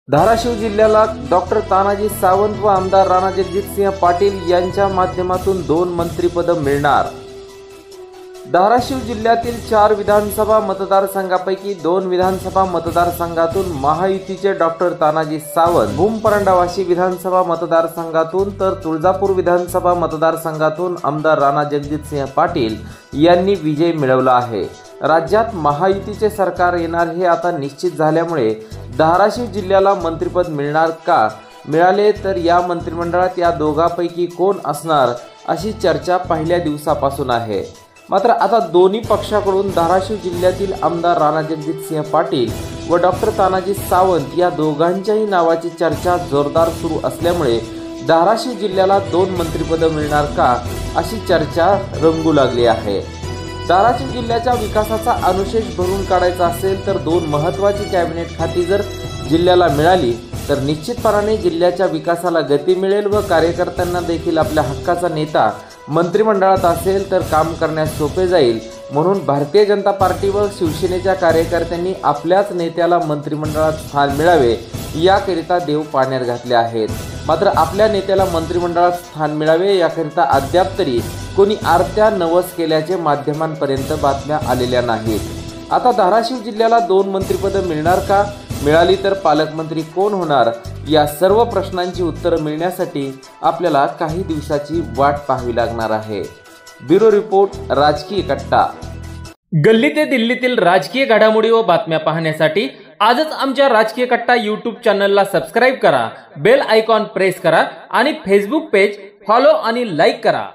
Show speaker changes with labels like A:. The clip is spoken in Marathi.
A: धाराशिव जिल्ह्याला डॉक्टर तानाजी सावंत व आमदार राणाजगजितसिंह पाटील यांच्या माध्यमातून 2 मंत्रिपद मिळणार। धाराशिव जिल्ह्यातील 4 विधानसभा मतदारसंघापैकी 2 विधानसभा मतदारसंघातून महायुतीचे डॉक्टर तानाजी सावंत, भूम-परंडावाशी विधानसभा मतदारसंघातून तर तुळजापूर विधानसभा मतदारसंघातून आमदार राणाजगजितसिंह पाटील यांनी विजय मिळवला आहे। राज्यात महायुतीचे सरकार येणार हे आता निश्चित झाल्यामुळे धाराशिव जिल्ह्याला मंत्रिपद मिळणार का, मिळाले तर या मंत्रिमंडळात या दोघांपैकी कोण असणार अशी चर्चा पहिल्या दिवसापासून आहे। मात्र आता दोन्ही पक्षाकडून धाराशिव जिल्ह्यातील आमदार राणाजगजितसिंह पाटील व डॉक्टर तानाजी सावंत या दोघांच्याही नावाची चर्चा जोरदार सुरू असल्यामुळे धाराशिव जिल्ह्याला 2 मंत्रिपद मिळणार का अशी चर्चा रंगू लागली आहे। धाराशिव जिल्ह्याच्या विकासाचा अनुशेष भरून काढायचा असेल तर 2 महत्त्वाची कॅबिनेट खाती जर जिल्ह्याला मिळाली तर निश्चितपणाने जिल्ह्याच्या विकासाला गती मिळेल व कार्यकर्त्यांना देखील आपल्या हक्काचा नेता मंत्रिमंडळात असेल तर काम करण्यास सोपे जाईल। म्हणून भारतीय जनता पार्टी व शिवसेनेच्या कार्यकर्त्यांनी आपल्याच नेत्याला मंत्रिमंडळात स्थान मिळावे याकरिता देव पाण्यात घातले आहेत। मात्र आपल्या नेत्याला मंत्रिमंडळात स्थान मिळावे याकरिता अद्याप तरी कोणी आरत्या नवस केल्याचे माध्यमांपर्यंत बातम्या आलेल्या नाहीत। आता धाराशिव जिल्ह्याला 2 मंत्रिपद मिळणार का, मिळाली तर पालकमंत्री कोण होणार या सर्व प्रश्नांची उत्तरं मिळण्यासाठी आपल्याला काही दिवसाची वाट पाहावी लागणार आहे। ब्युरो रिपोर्ट, राजकीय कट्टा।
B: गल्ली ते दिल्लीतील राजकीय घडामोडी व बातम्या पाहण्यासाठी आजच आमच्या राजकीय कट्टा यूट्यूब चॅनलला सबस्क्राईब करा, बेल आयकॉन प्रेस करा आणि फेसबुक पेज फॉलो आणि लाईक करा।